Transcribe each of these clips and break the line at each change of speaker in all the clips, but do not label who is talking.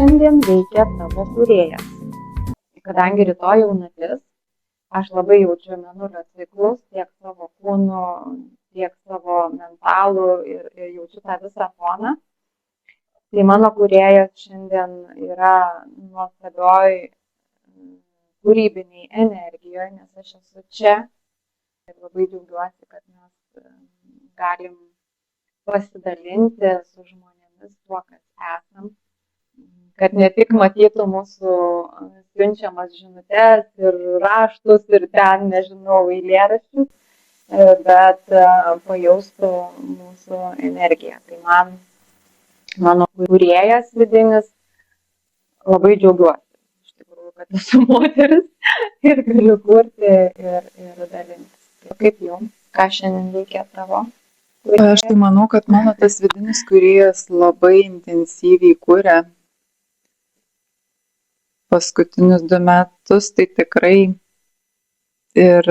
šiandien veikia tavo kūrėjas. Kadangi rytoj jaunatis, aš labai jaučiu mėnulio ciklus tiek savo kūnu, tiek savo mentalų ir jaučiu tą visą foną. Tai mano kūrėjas šiandien yra nuostabioj kūrybiniai energijoje, nes aš esu čia ir labai džiaugiuosi, kad mes galim pasidalinti su žmonėmis tuo, kas esam, kad ne tik matytų mūsų siunčiamas žinutes ir raštus ir ten, nežinau, eilėraščius, bet pajaustų mūsų energiją. Tai mano kūrėjas vidinis, labai džiaugiuosi, iš tikrųjų, kad esu moteris ir galiu kurti ir dalintis. Kaip jums? Ką šiandien veikia tavo?
Aš tai manau, kad mano tas vidinis kūrėjas labai intensyviai kuria. Paskutinius 2 metus tai tikrai ir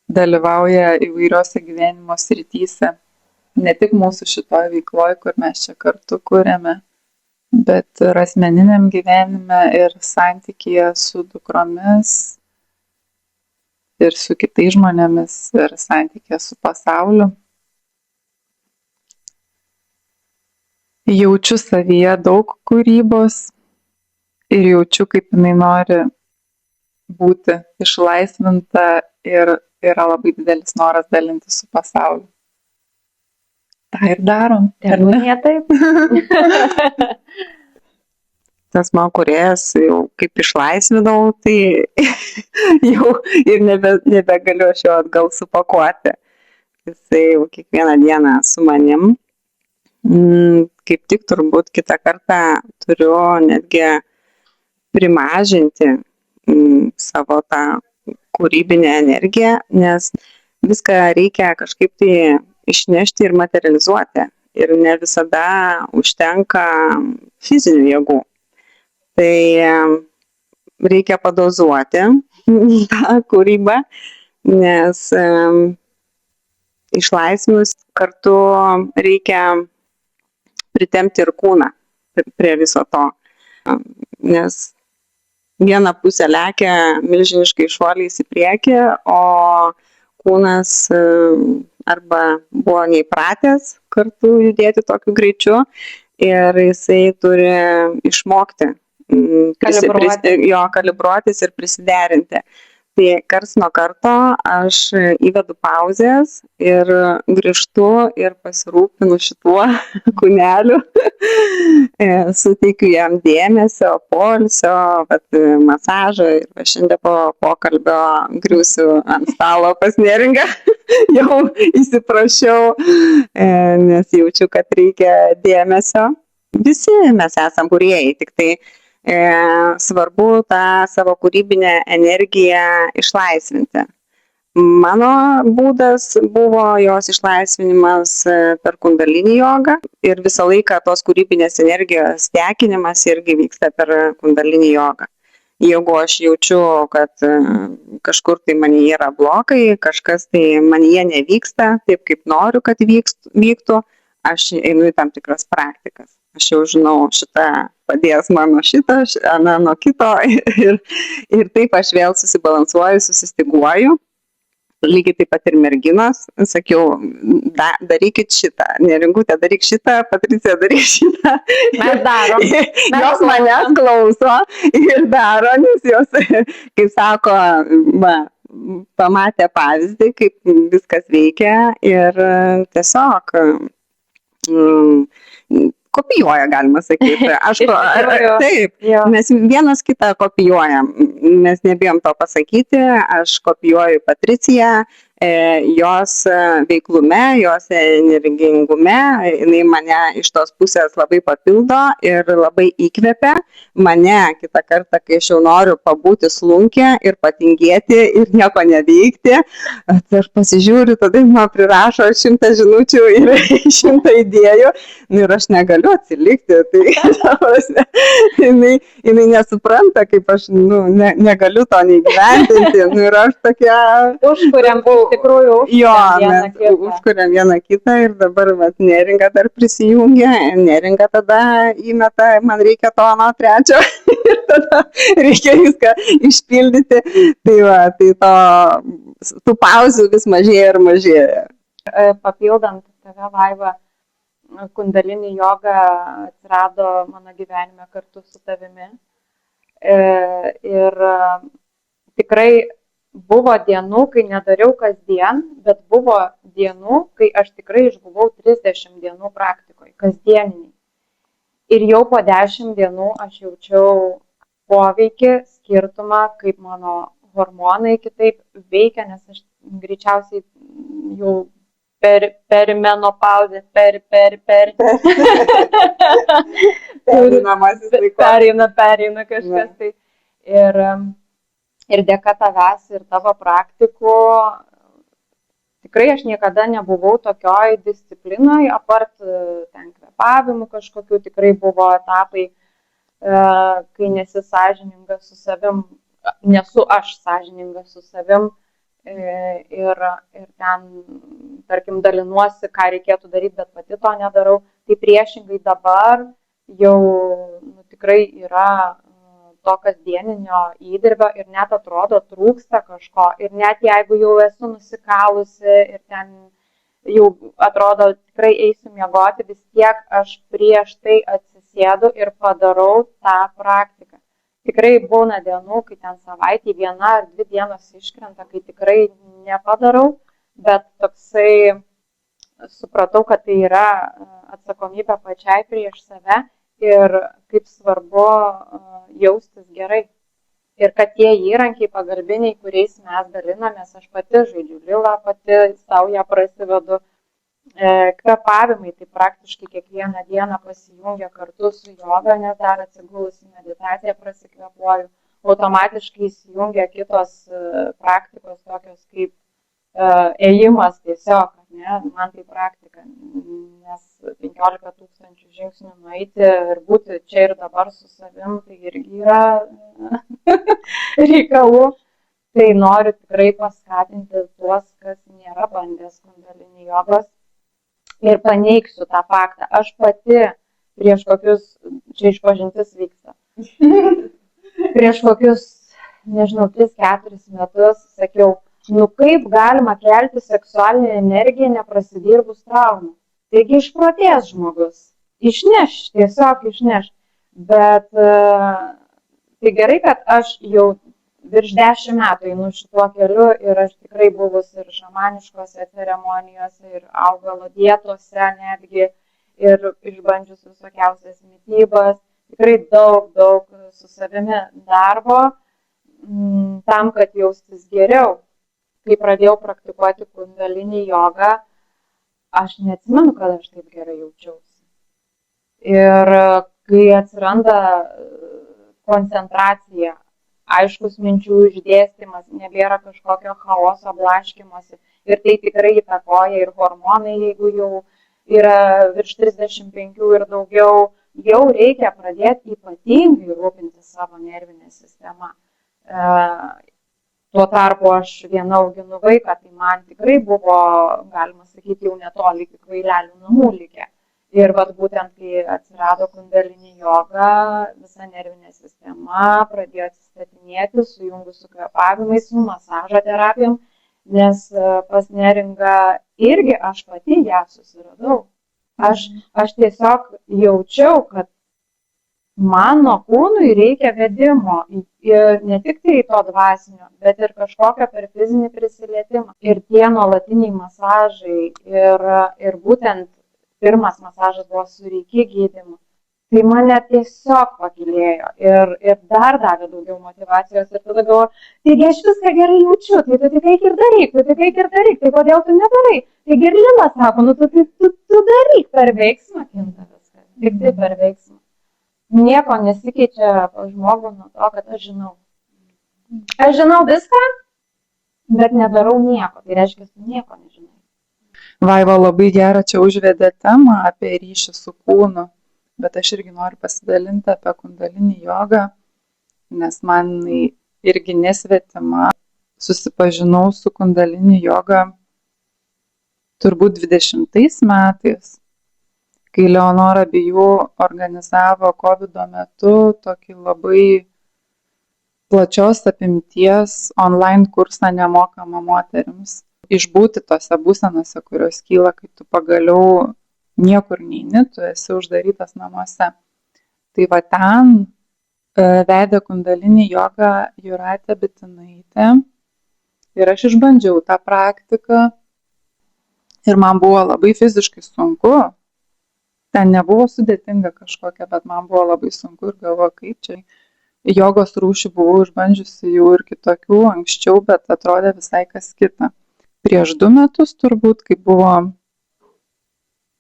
dalyvauja įvairiose gyvenimo srityse. Ne tik mūsų šitoj veikloj, kur mes čia kartu kuriame, bet ir asmeniniam gyvenime ir santykyje su dukromis ir su kitais žmonėmis ir santykyje su pasauliu. Jaučiu savyje daug kūrybos ir jaučiu, kaip jinai nori būti išlaisvinta ir yra labai didelis noras dalintis su pasauliu. Ta ir darom.
Tebūnie taip.
Tas mano kūrėjas jau kaip išlaisvinau, tai jau ir nebegaliu aš jo atgal supakuoti. Jisai jau kiekvieną dieną su manim. Kaip tik turbūt kitą kartą turiu netgi primažinti savo tą kūrybinę energiją, nes viską reikia kažkaip tai išnešti ir materializuoti. Ir ne visada užtenka fizinių jėgų. Tai reikia padozuoti tą kūrybą, nes išlaisvinus kartu reikia pritempti ir kūną prie viso to. Nes viena pusė lekia milžiniškai šuoliais į priekį, o kūnas arba buvo neįpratęs kartu judėti tokiu greičiu ir jisai turi išmokti kalibruotis ir prisiderinti. Tai karts nuo karto aš įvedu pauzės ir grįžtu ir pasirūpinu šituo kūneliu, suteikiu jam dėmesio, poilsio, masažo ir šiandien po pokalbio griūsiu ant stalo pas neringą, jau įsiprašiau, nes jaučiu, kad reikia dėmesio. Visi mes esam kūrėjai, tik tai svarbu tą savo kūrybinę energiją išlaisvinti. Mano būdas buvo jos išlaisvinimas per kundalinį jogą ir visą laiką tos kūrybinės energijos tekinimas irgi vyksta per kundalinį jogą. Jeigu aš jaučiu, kad kažkur tai manyje yra blokai, kažkas tai manyje nevyksta taip, kaip noriu, kad vyktų, aš einu į tam tikras praktikas. Aš jau žinau, šitą padės mano šitą, ana nuo kito ir taip aš vėl susibalansuoju, susistiguoju. Lygiai taip pat ir merginos, sakiau, darykit šitą, Neringutė daryk šitą, Patricija daryk šitą.
Mes darom.
Jos manęs klauso ir daro, nes jos, kaip sako, pamatė pavyzdį, kaip viskas veikia ir tiesiog kopijuoja, galima sakyti. Taip, mes vienas kitą kopijuojam. Mes nebijom to pasakyti. Aš kopijuoju Patriciją, jos veiklume, jos energingume. Jinai mane iš tos pusės labai papildo ir labai įkvepia. Mane kitą kartą, kai aš jau noriu pabūti slunkę ir patingėti ir nieko neveikti, aš pasižiūriu, tada man prirašo 100 žinučių ir 100 idėjų ir aš negaliu atsilikti. Tai jinai nesupranta, kaip aš negaliu to neįgyvendinti. Ir aš tokia...
Užkuriam, iš tikrųjų,
Jo,
vieną
mes
kitą.
užkuriam vieną kitą ir dabar Neringa dar prisijungia. Neringa tada įmeta, man reikia to, trečio. Ir tada reikia viską išpildyti. Tai tų pauzių vis mažėja ir mažėja.
Papildant tave, Vaiva, kundalinį jogą atsirado mano gyvenime kartu su tavimi. Ir tikrai buvo dienų, kai nedariau kasdien, bet buvo dienų, kai aš tikrai išbuvau 30 dienų praktikoje, kasdieniniai. Ir jau po 10 dienų aš jaučiau poveikį, skirtumą, kaip mano hormonai kitaip veikia, nes aš greičiausiai jau perimenopauzė,
Pereinamasis laikotarpis.
Pereina kažkas tai. Ir dėka tavęs ir tavo praktikų, tikrai aš niekada nebuvau tokioj disciplinoje, apart ten kvėpavimų kažkokių, tikrai buvo etapai, kai nesi sąžininga su savim, nesu aš sąžininga su savim. Ir ten, tarkim, dalinuosi, ką reikėtų daryti, bet pati to nedarau. Tai priešingai dabar jau tikrai yra to kasdieninio įdirbio ir net atrodo trūksta kažko. Ir net jeigu jau esu nusikalusi ir ten jau atrodo tikrai eisiu miegoti, vis tiek aš prieš tai atsisėdu ir padarau tą praktiką. Tikrai būna dienų, kai ten savaitį 1 ar 2 dienos iškrenta, kai tikrai nepadarau, bet toksai supratau, kad tai yra atsakomybė pačiai prieš save ir kaip svarbu jaustis gerai. Ir kad tie įrankiai pagalbiniai, kuriais mes dalinamės, aš pati žaidžiu lilą, pati savo ją prasivedu. Kvėpavimai, tai praktiškai kiekvieną dieną pasijungia kartu su joga, nes dar atsigulus į meditaciją prasikvėpuoju. Automatiškai įsijungia kitos praktikos, tokios kaip ėjimas tiesiog, ne? Man tai praktika, nes 15 000 žingsnių nueiti ir būti čia ir dabar su savim, tai irgi yra reikalų. Tai noriu tikrai paskatinti tuos, kas nėra bandęs kundalinį jogos. Ir paneigsiu tą faktą. Aš pati prieš kokius, čia išpažintis vyksta, prieš kokius, nežinau, 3-4 metus sakiau, kaip galima kelti seksualinę energiją neprasidirbus traumų. Taigi išprotės žmogus. Išneš, tiesiog išneš. Bet tai gerai, kad aš jau virš 10 metų einu šituo keliu ir aš tikrai buvus ir šamaniškose ceremonijose, ir augalo dietose netgi, ir išbandžius visokiausias mitybas. Tikrai daug su savimi darbo tam, kad jaustis geriau. Kai pradėjau praktikuoti kundalinį jogą, aš neatsimenu, kad aš taip gerai jaučiausi. Ir kai atsiranda koncentracija, aiškus minčių išdėstymas, nebėra kažkokio chaoso blaškymosi. Ir tai tikrai įtakoja ir hormonai, jeigu jau yra virš 35 ir daugiau, jau reikia pradėti ypatingai rūpintis savo nervinę sistemą. Tuo tarpu aš viena auginu vaiką, tai man tikrai buvo, galima sakyti, jau netoli iki kvailelių namų likę. Ir būtent, kai atsirado kundalinį jogą, visa nervinė sistema pradėjo atsistatinėti, sujungus su kvėpavimais, su masažo terapijom, nes pas Neringą irgi aš pati ją susiradau. Aš tiesiog jaučiau, kad mano kūnui reikia vedimo, ir ne tik tai to dvasinio, bet ir kažkokio per fizinį prisilietimą. Ir tie nuolatiniai masažai ir būtent pirmas masažas buvo su reiki gydymu. Tai mane tiesiog pakylėjo ir dar davė daugiau motivacijos. Ir tada galvoju, taigi aš viską gerai jaučiu, tai tu tik eik ir daryk, tai kodėl tu nedarai? Taigi ir Lila sako, tu daryk, per veiksmą kinta viskas, tik tai per veiksmą. Nieko nesikeičia žmogų nuo to, kad aš žinau. Aš žinau viską, bet nedarau nieko, tai reiškia, tu nieko nežinai.
Vaiva labai gerą čia užvedė temą apie ryšį su kūnu, bet aš irgi noriu pasidalinti apie kundalinį jogą, nes man jinai irgi nesvetima. Susipažinau su kundalinį jogą turbūt 20 metais, kai Leonora Bijų organizavo COVID metu tokį labai plačios apimties online kursą nemokamą moterims. Išbūti tose būsenose, kurios kyla, kai tu pagaliau niekur neini, tu esi uždarytas namuose. Tai va ten vedė kundalinį jogą Jūratė Bitinaitė ir aš išbandžiau tą praktiką ir man buvo labai fiziškai sunku. Ten nebuvo sudėtinga kažkokia, bet man buvo labai sunku ir galvoju, kaip čia. Jogos rūšių buvau išbandžiusi jau ir kitokių anksčiau, bet atrodė visai kas kita. Prieš 2 metus turbūt, kai buvo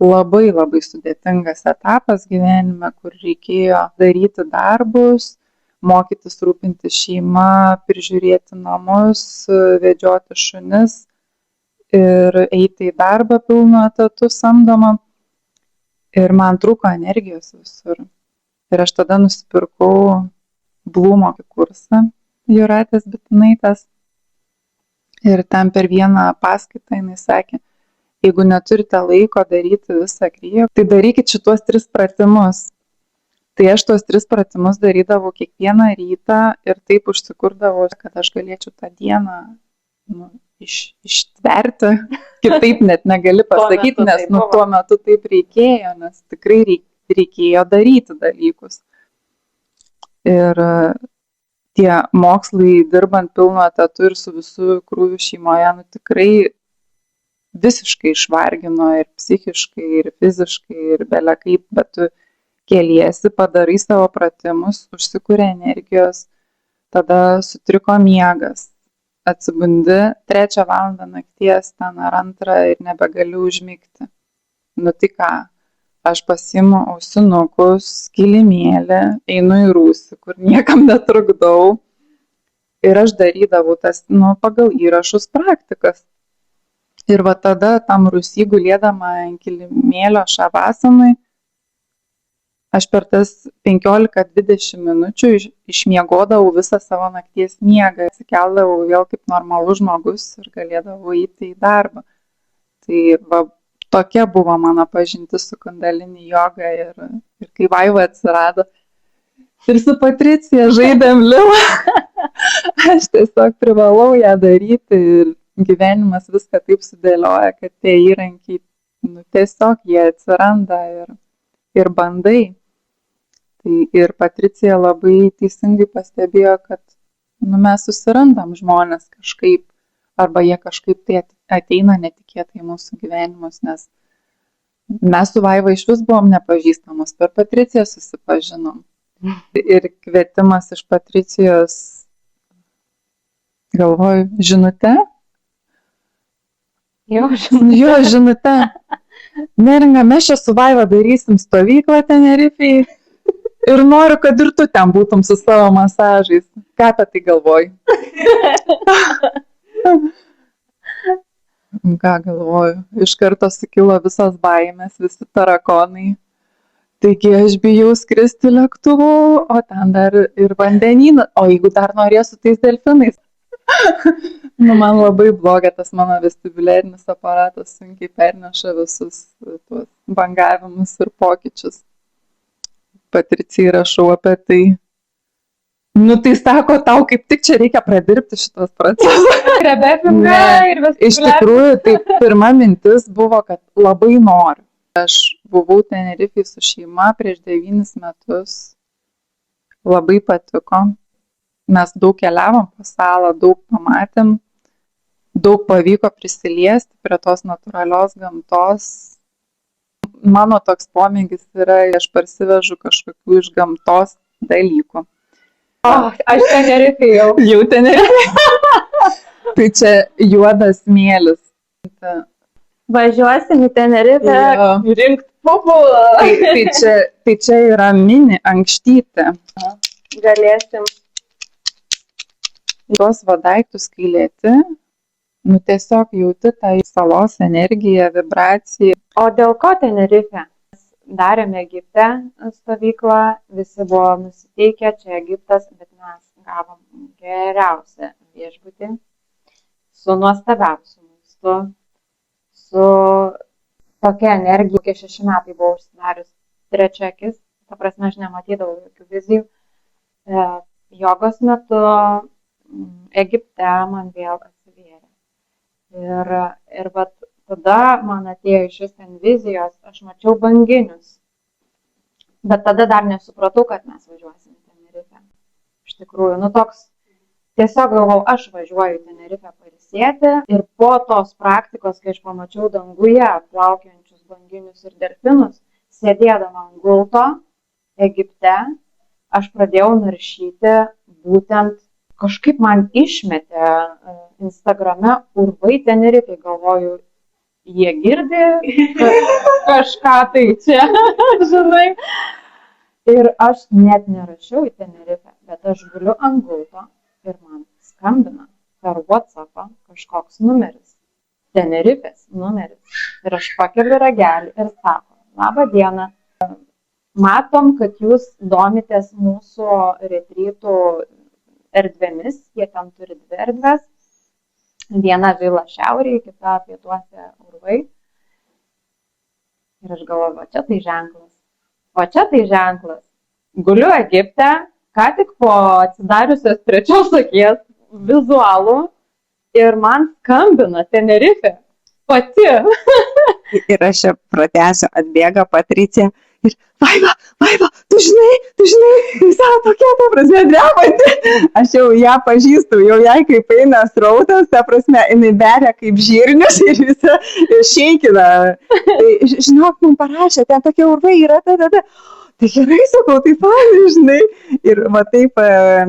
labai labai sudėtingas etapas gyvenime, kur reikėjo daryti darbus, mokytis rūpinti šeima, prižiūrėti namus, vedžioti šunis ir eiti į darbą pilnu etatu samdomą. Ir man trūko energijos visur. Ir aš tada nusipirkau Blūmo kursą Jūratės Bitinaitės. Ir ten per vieną paskaitą jinai sakė, jeigu neturite laiko daryti visą kryją, tai darykit šitos 3 pratimus. Tai aš tos 3 pratimus darydavau kiekvieną rytą ir taip užsikurdavau, kad aš galėčiau tą dieną ištverti. Kitaip net negali pasakyti, nes tuo metu taip reikėjo, nes tikrai reikėjo daryti dalykus. Ir tie mokslai dirbant pilnu etatu ir su visų krūviu šeimoje, tikrai visiškai išvargino ir psichiškai, ir fiziškai, ir bele kaip, bet tu keliesi, padarai savo pratimus, užsikuria energijos, tada sutriko miegas, atsibundi 3 valandą nakties ten ar 2 ir nebegali užmigti. Nu tai ką, aš pasiimu ausinukus, kilimėlį, einu į rūsį, kur niekam netrukdau ir aš darydavau tas, pagal įrašus praktikas. Ir va tada tam rūsy gulėdama ant kilimėlio šavasanui, aš per tas 15-20 minučių išmiegodavau visą savo nakties miegą, atsikeldavau vėl kaip normalus žmogus ir galėdavau eiti į darbą. Tai va, tokia buvo mano pažintis su kundalinį joga ir kai Vaiva atsirado ir su Patricija žaidėm Lilą, aš tiesiog privalau ją daryti ir gyvenimas viską taip sudėlioja, kad tie įrankiai, tiesiog jie atsiranda ir bandai. Tai ir Patricija labai teisingai pastebėjo, kad mes susirandam žmonės kažkaip, arba jie kažkaip tai ateina netikėtai į mūsų gyvenimus, nes mes su Vaiva iš vis buvom nepažįstamos, per Patriciją susipažinom. Ir kvietimas iš Patricijos, galvoju, žinute?
Jo,
žinute. Neringa, mes čia su Vaiva darysim stovyklą Tenerifėje ir noriu, kad ir tu ten būtum su savo masažais. Ką apie tai galvoji? Ką galvoju? Iš karto sukilo visos baimės, visi tarakonai. Taigi aš bijau skristi lėktuvu, o ten dar ir vandenyną. O jeigu dar norėsiu tais delfinais? Man labai bloga, tas mano vestibuliarinis aparatas sunkiai perneša visus tuos bangavimus ir pokyčius. Patricijai rašau apie tai. Tai sako, tau kaip tik čia reikia pradirbti šitos procesus. Iš tikrųjų, tai pirma mintis buvo, kad labai noriu. Aš buvau Tenerifėje su šeima prieš 9 metus. Labai patiko. Mes daug keliavom po salą, daug pamatėm. Daug pavyko prisiliesti prie tos natūralios gamtos. Mano toks pomėgis yra, aš parsivežu kažkokių iš gamtos dalykų.
Aš Tenerifėje jau.
Jau Tenerifėje. Tai čia juodas smėlis.
Važiuosim į Tenerifę, rinkt pupulą.
Tai čia yra mini ankštytė.
Galėsim.
Tuos daiktus kai lieti, tiesiog jauti tą salos energiją, vibraciją.
O dėl ko Tenerifė? darėme Egipte stovyklą, visi buvo nusiteikę, čia Egiptas, bet mes gavom geriausią viešbutį su nuostabiausiu maistu, su tokia energija. Kai 6 metai buvau užsidarius trečia akis, ta prasme, aš nematydavau jokių vizijų. Jogos metu Egipte man vėl atsivėrė. Ir vat tada man atėjo iš vis ten vizijos, aš mačiau banginius. Bet tada dar nesupratau, kad mes važiuosim į Tenerifę. Iš tikrųjų, toks tiesiog galvojau, aš važiuoju į Tenerifę pailsėti. Ir po tos praktikos, kai aš pamačiau danguje plaukiančius banginius ir delfinus, sėdėdama ant gulto Egipte, aš pradėjau naršyti būtent kažkaip man išmetė Instagrame urvai Tenerifei, galvoju, jie girdi kažką tai čia, žinai. Ir aš net nerašiau į Tenerifę, bet aš guliu ant gulto ir man skambina per WhatsAppą kažkoks numeris, Tenerifės numeris. Ir aš pakeliu ragelį ir sako, labą dieną, matom, kad jūs domitės mūsų retrytų erdvėmis, jie ten turi 2 erdves, viena vila šiaurėje, kita pietuose urvai. Ir aš galvoju, va čia tai ženklas. Guliu Egipte, ką tik po atsidariusios trečios akies vizualų ir man skambina Tenerifė pati.
Ir aš čia pratęsiu, atbėga Patricija ir Vaiva, tu žinai, visa tokia, ta prasme, drebanti. Aš jau ją pažįstu, jau jai kaip eina srautas, ta prasme, jinai beria kaip žirnius ir visa šeikina. Tai, žinok, man parašė, ten tokie urvai yra, Tai gerai, sakau, tai fanai, žinai. Ir va taip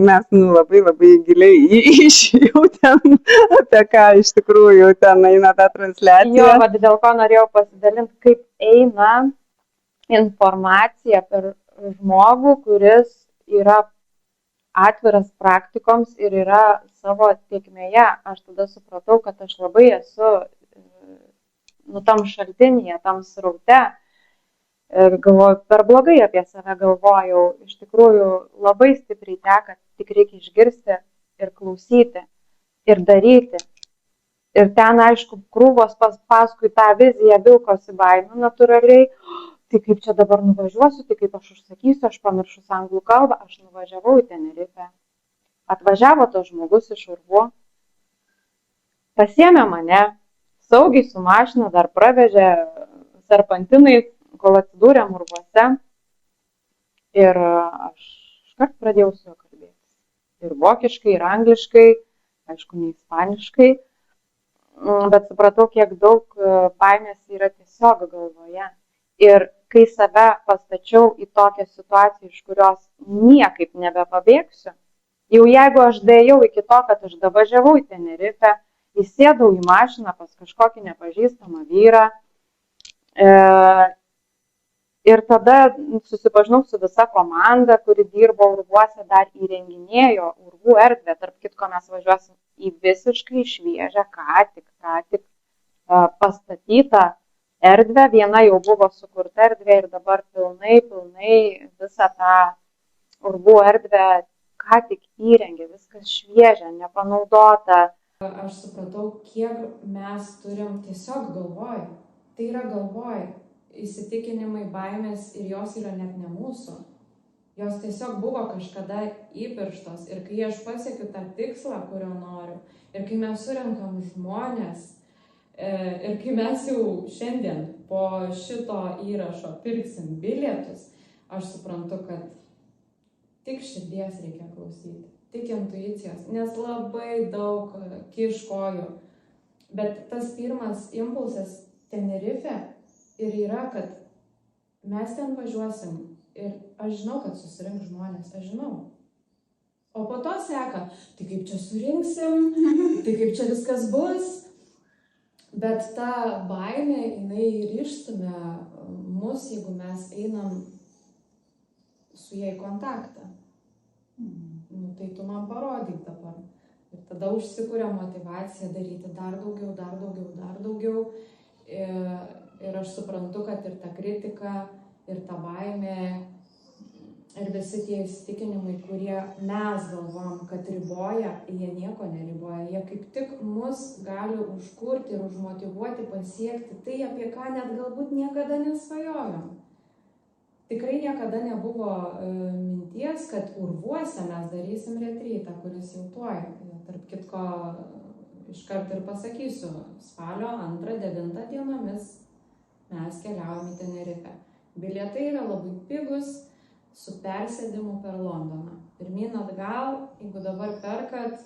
mes labai giliai išjautėm, apie ką iš tikrųjų ten eina ta transliacija.
Jo, va dėl ko norėjau pasidalinti, kaip eina informacija per žmogų, kuris yra atviras praktikoms ir yra savo tėkmėje. Aš tada supratau, kad aš labai esu tam šaltinyje, tam sraute. Galvoju, per blogai apie save galvojau, iš tikrųjų labai stipriai teka, tik reikia išgirsti ir klausyti ir daryti. Ir ten, aišku, krūvos paskui tą viziją vilkosi baimė natūraliai. Tai kaip čia dabar nuvažiuosiu, tai kaip aš užsakysiu, aš pamiršus anglų kalbą, aš nuvažiavau į Tenerifę. Atvažiavo tas žmogus iš urvų, pasiėmė mane, saugiai su mašina dar pravežė serpantinais, kol atsidūrėm urvuose. Ir aš iškart pradėjau su juo kalbėtis. Ir vokiškai, ir angliškai, aišku, ne ispaniškai. Bet supratau, kiek daug baimės yra tiesiog galvoje. Ir kai save pastačiau į tokią situaciją, iš kurios niekaip nebepabėgsiu, jau jeigu aš daėjau iki to, kad aš davažiavau į Tenerifę, įsėdau į mašiną pas kažkokį nepažįstamą vyrą, ir tada susipažinau su visa komanda, kuri dirbo urvuose, dar įrenginėjo urvų erdvę. Tarp kitko, mes važiuosim į visiškai šviežią, ką tik pastatytą erdvę. Viena jau buvo sukurta erdvė ir dabar pilnai visą tą urvų erdvę ką tik įrengė, viskas šviežia, nepanaudota.
Aš supratau, kiek mes turim tiesiog galvoj. Tai yra galvoj. Įsitikinimai, baimės ir jos yra net ne mūsų. Jos tiesiog buvo kažkada įpirštos. Ir kai aš pasiekiu tą tikslą, kurio noriu, ir kai mes surenkam žmonės, ir kai mes jau šiandien po šito įrašo pirksim bilietus, aš suprantu, kad tik širdies reikia klausyti, tik intuicijos, nes labai daug kiškojų. Bet tas pirmas impulsas Tenerife ir yra, kad mes ten važiuosim ir aš žinau, kad susirink žmonės, aš žinau. O po to seka, tai kaip čia surinksim, tai kaip čia viskas bus. Bet ta baimė, jinai ir išstumia mus, jeigu mes einam su jai kontaktą. Tai tu man parodyk dabar. Ir tada užsikuria motivacija daryti dar daugiau. Ir aš suprantu, kad ir ta kritika, ir ta baimė ir visi tie įsitikinimai, kurie mes galvom, kad riboja, jie nieko neriboja. Jie kaip tik mus gali užkurti ir užmotyvuoti pasiekti tai, apie ką net galbūt niekada nesvajojom. Tikrai niekada nebuvo minties, kad Urvuose mes darysim retrytą, kuris jau tuoj. Tarp kitko, iškart ir pasakysiu, spalio 2-9 dienomis mes keliaujam į Tenerifę. Bilietai yra labai pigus, su persėdimu per Londoną. Pirmyn atgal, jeigu dabar perkat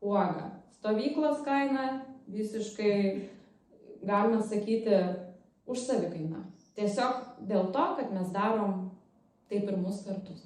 uogą. Stovyklos kaina visiškai, galima sakyti, už savikainą. Tiesiog dėl to, kad mes darom tai pirmus kartus.